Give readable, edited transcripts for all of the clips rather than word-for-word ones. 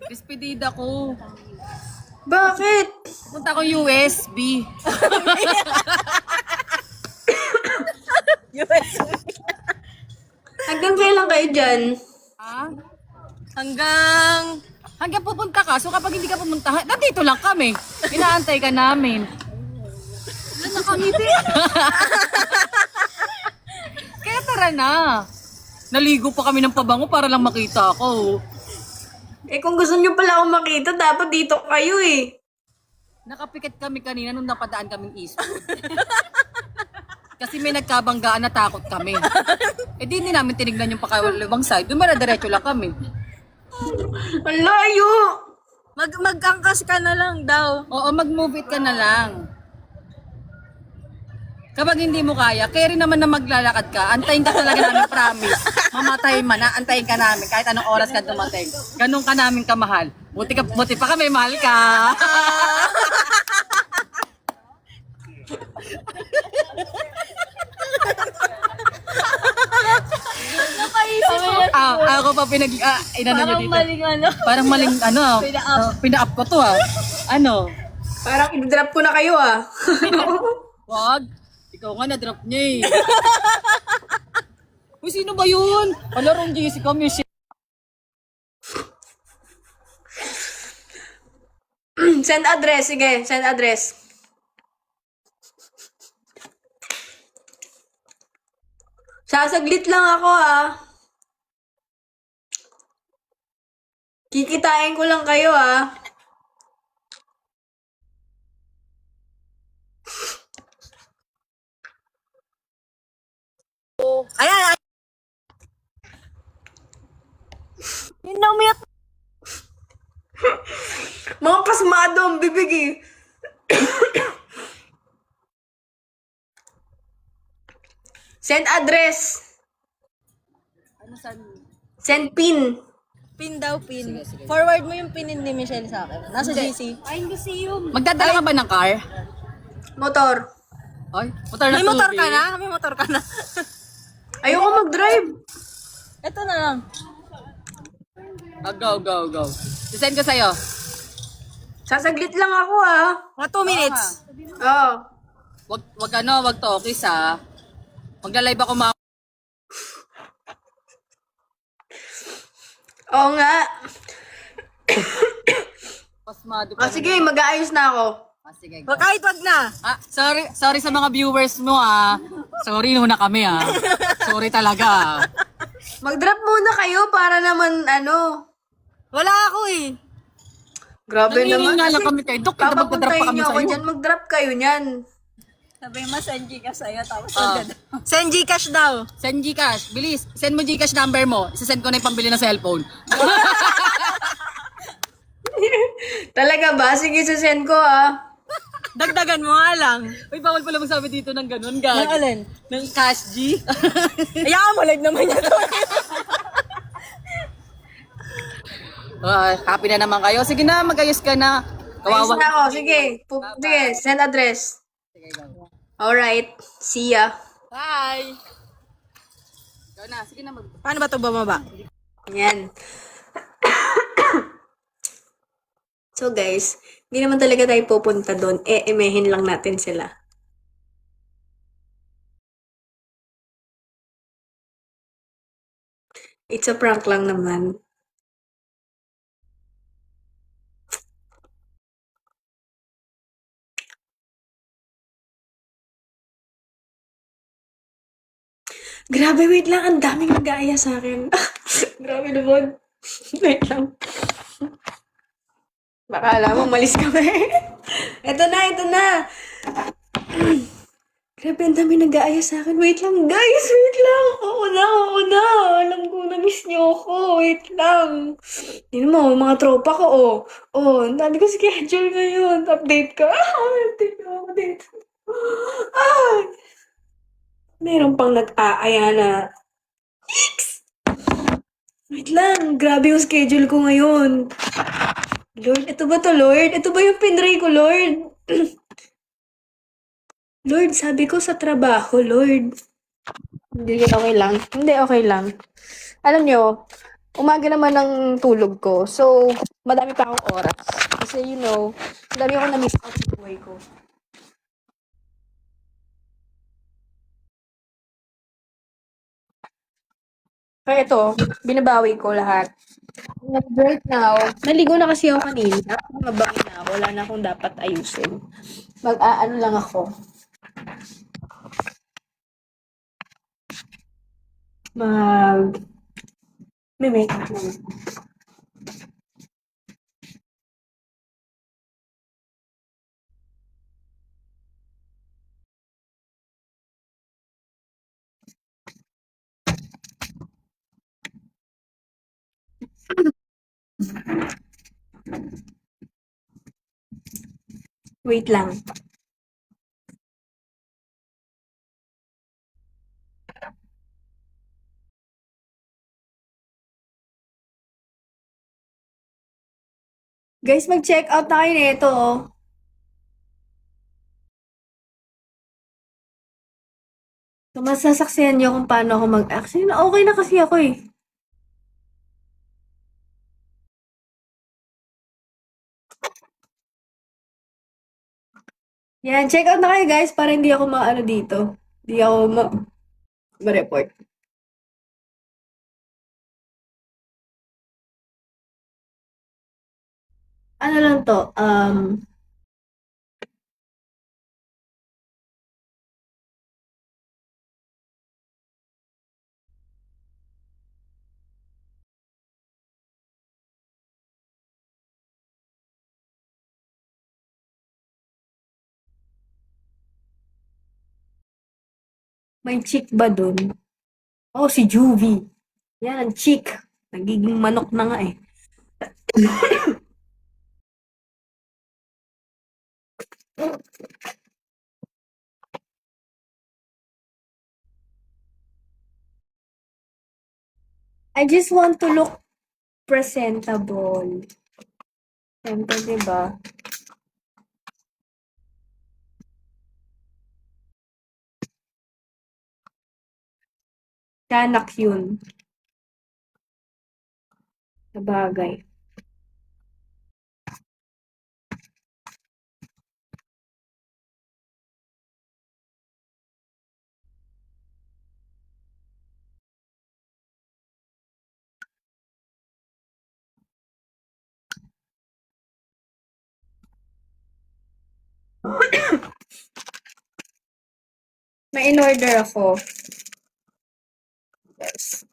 Despedida ko. Bakit? Punta ko USB. Hanggang kailan kayo dyan? Ha? Hanggang pupunta ka. So kapag hindi ka pumunta, nandito lang kami. Inaantay ka namin. Nakangiti. Kaya tara na. Naligo pa kami ng pabango para lang makita ako. Eh kung gusto nyo pala akong makita, dapat dito kayo eh. Nakapikit kami kanina nung napadaan kaming Eastwood. Kasi may nagkabanggaan na takot kami. Eh di namin tinignan yung pakalawang side. Dumara-diretso lang kami. Ang layo! Mag-angkas ka na lang daw. Oo, mag-move it ka na lang. Kapag hindi mo kaya, kaya rin naman na maglalakad ka, antayin ka talaga namin, promise. Mamatay man na, antayin ka namin kahit anong oras ka dumating. Ganun ka namin kamahal. Buti pa kami, mahal ka. Ako pa inano nyo dito. Maling ano. Parang maling pina-up ko to Ano? Parang i-drop ko na kayo ah. Wag. Ikaw nga na-drop niya Uy, sino ba yun? Palarong Jessica, miss. Send address, sige. Send address. Sasaglit lang ako ah. Kikitain ko lang kayo ah. Ayan. Yun na umiyak. Mga pasmado ang bibig eh. Send address. Ano saan? Send pin. Pin daw, pin. Sige, sige. Forward mo yung pin ni Michelle sa akin. Nasa GC. Ay, museum. Magdadala ka ba ng car? Motor. Ay, motor na May motor tubig. ka na? May motor ka na. Ayoko mag-drive. Ito na lang. Go. Sisend ko sa'yo. Sasaglit lang ako ah. Mga 2 minutes. Oo. Wag talkies Magla-live ako Oo nga. pasmado Ah, sige, mag-aayos na ako. Sige. O kahit wag na. Sorry sa mga viewers mo Sorry muna kami Sorry talaga. Mag-drop muna kayo para naman ano. Wala ako eh. Grabe naman. Nangingi nga lang kami kayo. Dok, magdadrop pa Papapuntahin kami niyo ako sa'yo. dyan. Mag-drop kayo niyan. Sabi mo, send Gcash sa'yo. Tapos Ah. Send Gcash daw. Send Gcash. Bilis. Send mo Gcash number mo. Isasend ko na yung pambili ng cellphone. Talaga ba? Sige, sasend ko ah. Dagdagan mo nga lang. Uy, bawal pala magsabi dito ng ganun, Ng gag. alin? Ng cash G. Ayaw mo, live naman niya to. Happy na naman kayo. Sige na, mag-ayos ka na. Ayos Kawawa. na ako. Sige. Sige, send address. Sige, go. Alright. See ya. Bye! Go na, sige na Paano ba ito bumaba? Yan. So guys, hindi naman talaga tayo pupunta doon. Emehin lang natin sila. It's a prank lang naman. Grabe, wait lang. Ang daming nag-aaya sa akin. Grabe naman. Wait lang. Baka alam mo, malis kami. Ito na. Grabe, ang dami nag-aaya sa akin. Wait lang, guys. Wait lang. Oo na. Alam ko, na-miss niyo ako. Wait lang. Yun mo, mga tropa ko, oh. Oh, ang dami ko schedule ngayon. Update ka. Update. Ah! Meron pang nag-aaya na. Yikes! Wait lang. Grabe yung schedule ko ngayon. Lord, ito ba to, Lord? Ito ba yung pinray ko, Lord? Lord, sabi ko sa trabaho, Lord. Hindi, okay lang. Alam nyo, Umaga naman ang tulog ko. So, madami pa akong oras. Kasi madami akong na-miss out sa buhay ko. Kaya ito, binabawi ko lahat. Right now, naligo na kasi ako kanina. Mabangi na ako. Wala na akong dapat ayusin. Mag-aano lang ako. May makeup lang. Wait lang. Guys, mag-check out na kayo nito, oh. So, masasaksihan niyo kung paano ako mag-action. Okay na kasi ako eh. Yan, check out na kayo guys para hindi ako maano dito. Hindi ako ma-report. Ano lang to, may chick ba dun? Oh, si Juvie. Yan, ang chick. Nagiging manok na nga eh. I just want to look presentable. Siyempre, diba? Tiyanak yun. Sabagay. May in-order ako. Yes.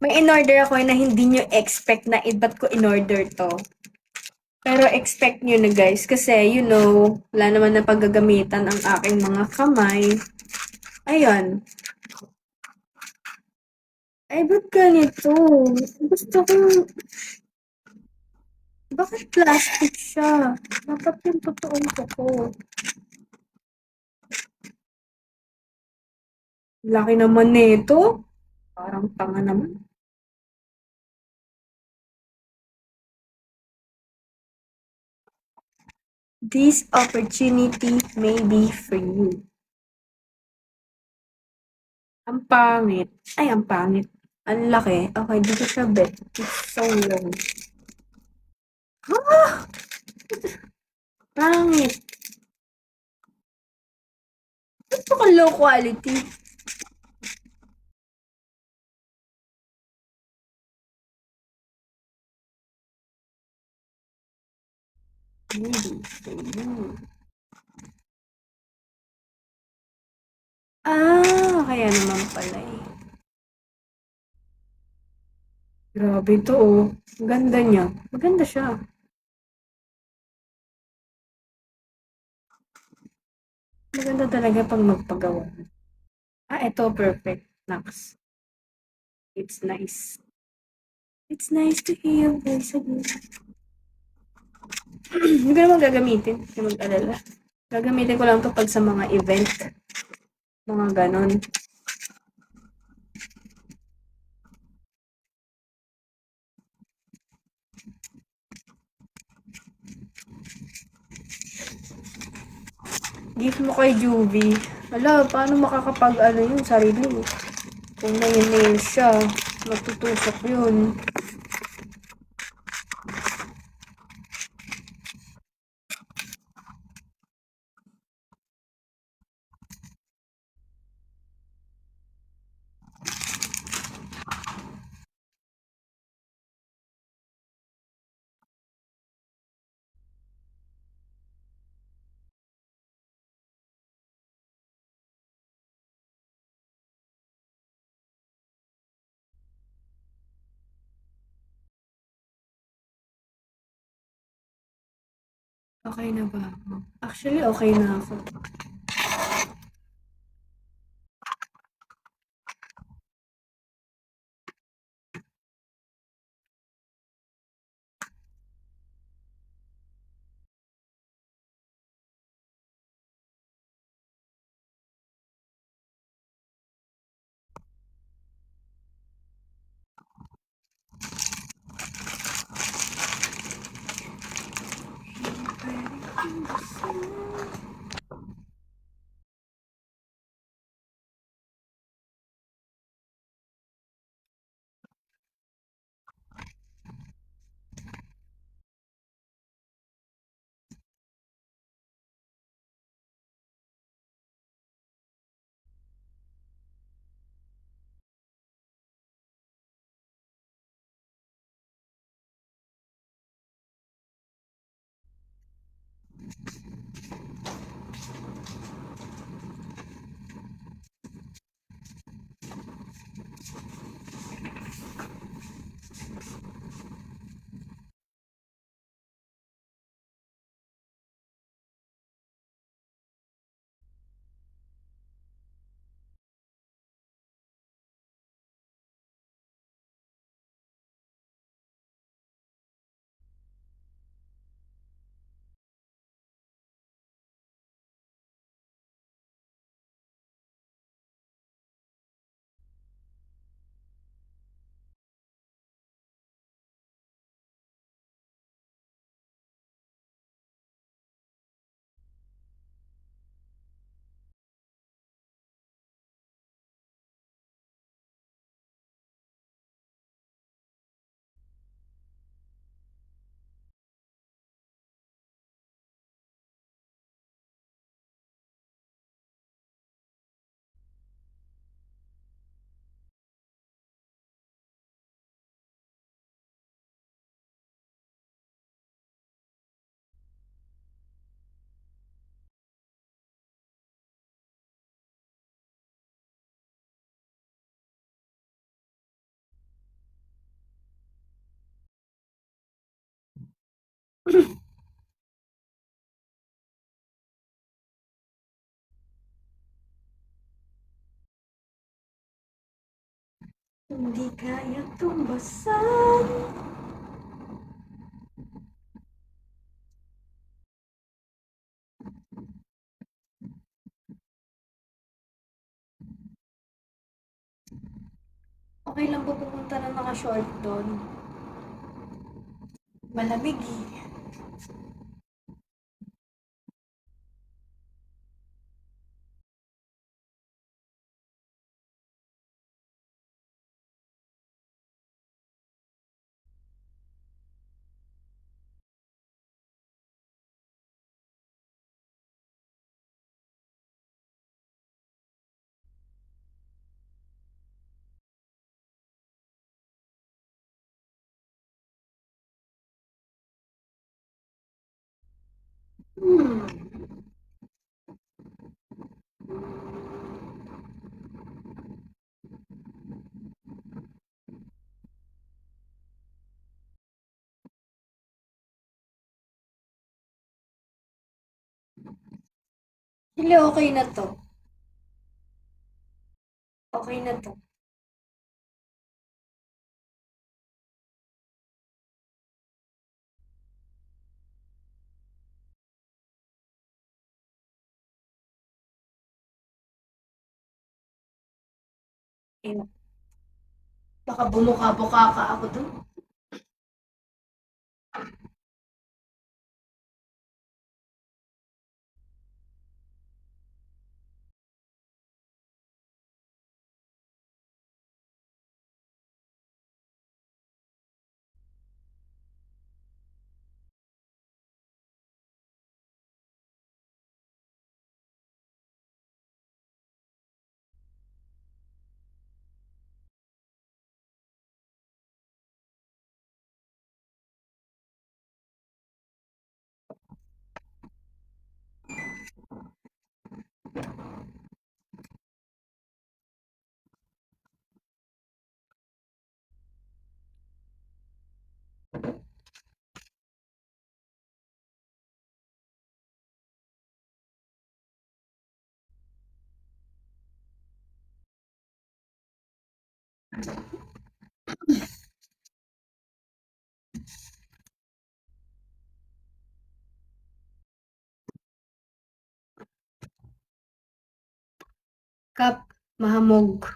May in-order ako na hindi nyo expect na ba't ko in-order to. Pero expect nyo na guys. Kasi, wala naman na paggagamitan ang aking mga kamay. Ayun. Ay, ba't ganito? Gusto ko Bakit plastic siya? Dapat yung totoong kuko. Laki naman nito. Parang tanga naman. This opportunity may be for you. Ang pangit. Ay, ang pangit. Ang laki. Okay, dito siya bet. It's so long. Ah! Pangit. Ito ka low quality. Maybe for you. Kaya naman pala eh. Grabe to oh. Ang ganda niya. Maganda siya. Maganda talaga pag magpagawa. Ito perfect. Nax. It's nice. It's nice to hear your voice again. Hindi ko naman gagamitin. Hindi ko mag-alala. Gagamitin ko lang to pag sa mga event. Mga ganon. Gift mo kay Juvie. Ala, paano makakapag-ano yung sarili? Kung may nail siya. Matutusok yun. Okay na ba ako? Actually, okay na ako. Hindi kaya tumbasan. Okay lang po pumunta na naka-short doon. Malamig eh. Hindi, okay na to. Okay na to. Eh, baka bumuka-buka ka ako dun. Kap, mahamog.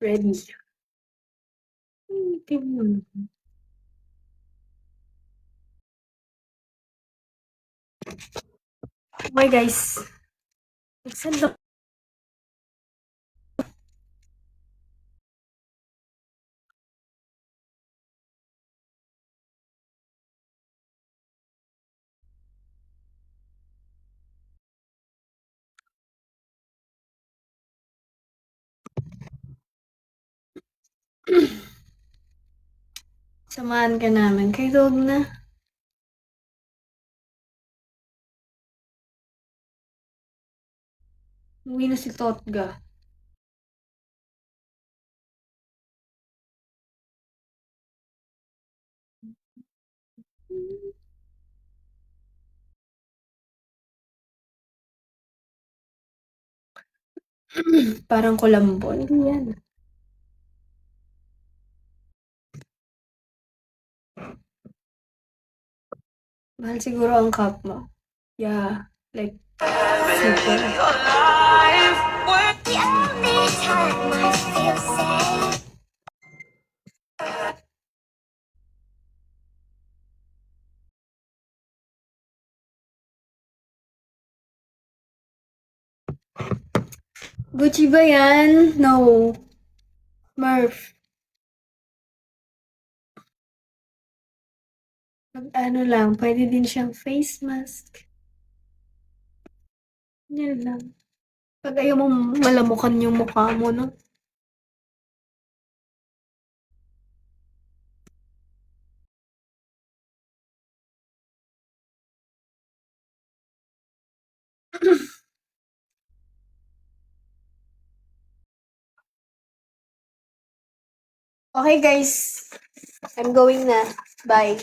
Ready. Tingnan. Okay guys. Saan na? Samahan ka namin. Kay Dog na. Uwi na si Totga. Parang kulambo. Hindi yan. Mahal siguro ang cup mo. Yeah. Like, super. The only time I feel safe. Gucci ba yan? No. Murph. Ano lang, pwede din siyang face mask. Yan lang. Pag ayaw mong malamukan yung mukha mo, no? Okay, guys. I'm going na. Bye.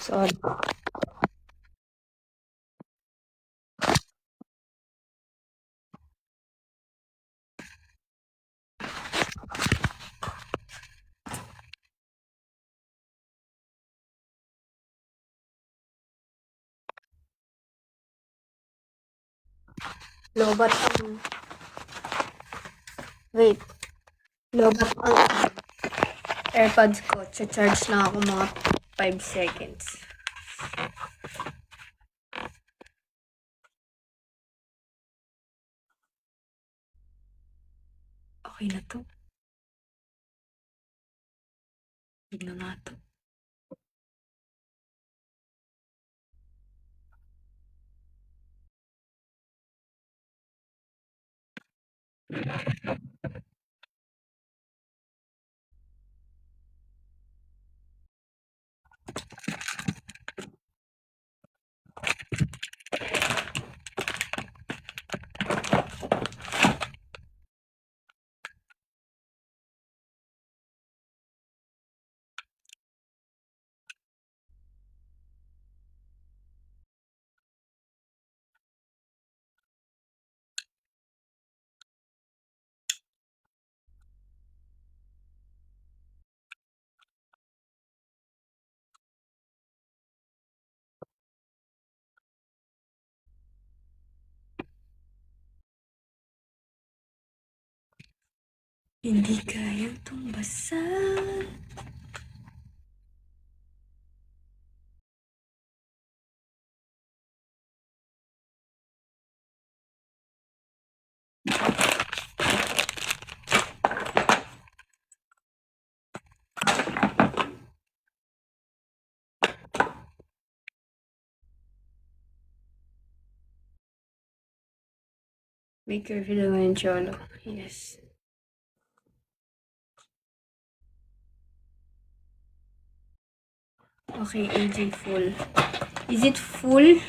Sorry. Lobat ang... Wait. Lobat ang AirPods ko. Charge lang ako mga 5 seconds. Okay na to. Tignan nga to. Hindi kayang tumbasan. May curfew daw ngayon, Cholo. Yes. Okay, AJ full. Is it full?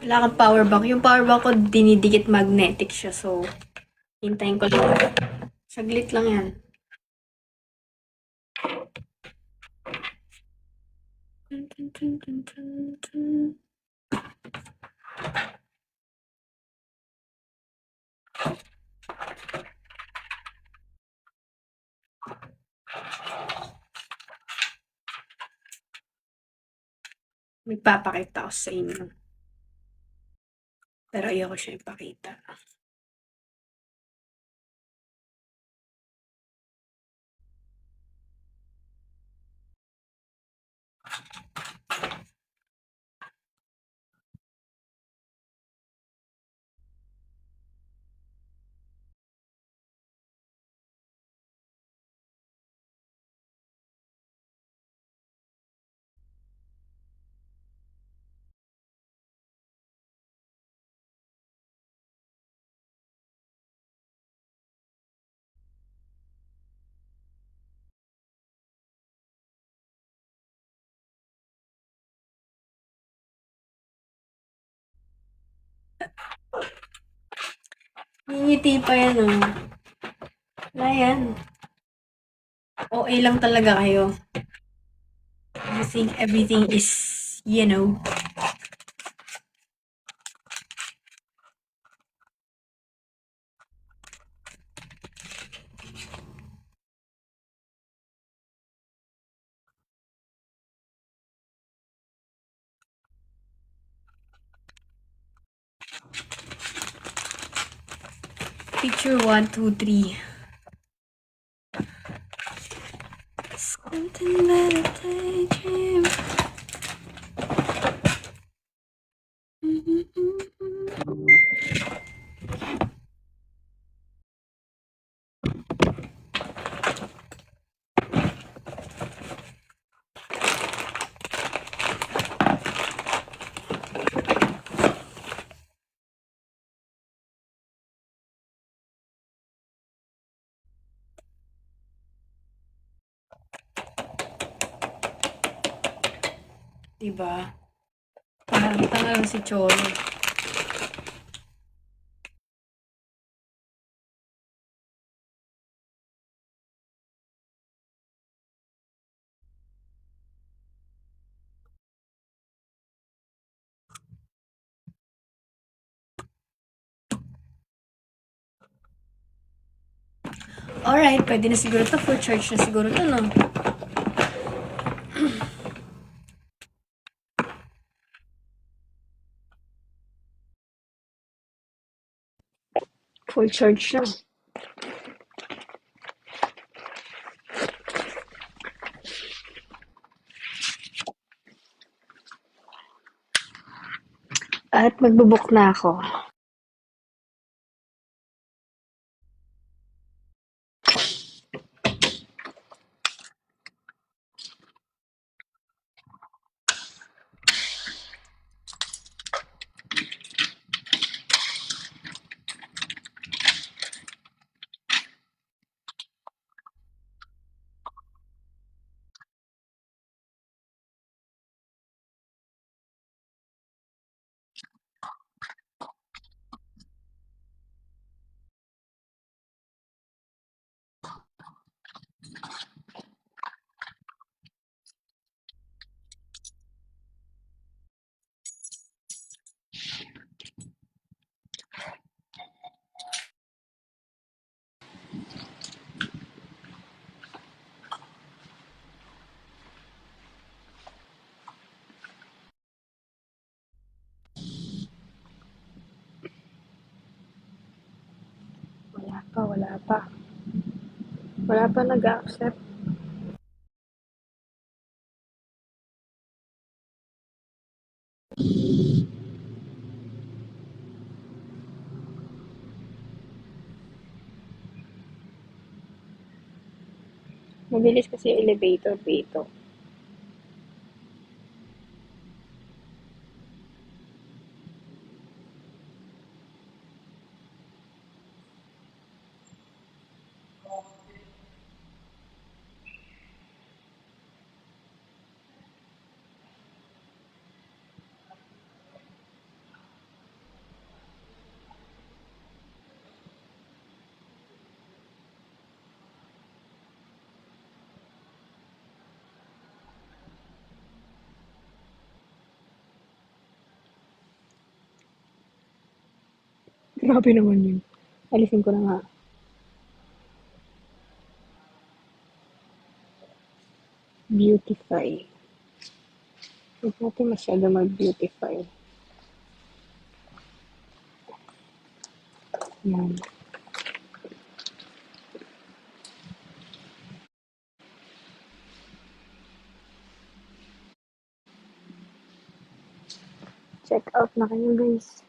Wala kang power bank. Yung power bank ko, dinidikit magnetic siya. So, hintayin ko lang. Saglit lang yan. May papakita ko sa inyo. Pero ayoko siya ipakita. Ngingiti pa yan, oh. Wala yan. OA lang talaga kayo. You think everything is, you know. Picture 1, 2, 3. Something that I daydream. Diba? Parang tanga lang si Cholo. Alright, pwede na siguro to. Full charge na siguro to, no? Full charge na. At magbubuk na ako. Wala pa. Wala pa nag-accept. Mabilis kasi yung elevator dito. Grabe naman yun. Alisin ko na nga. Beautify. Huwag natin masyado mag-beautify. Yan. Check out na kayo guys.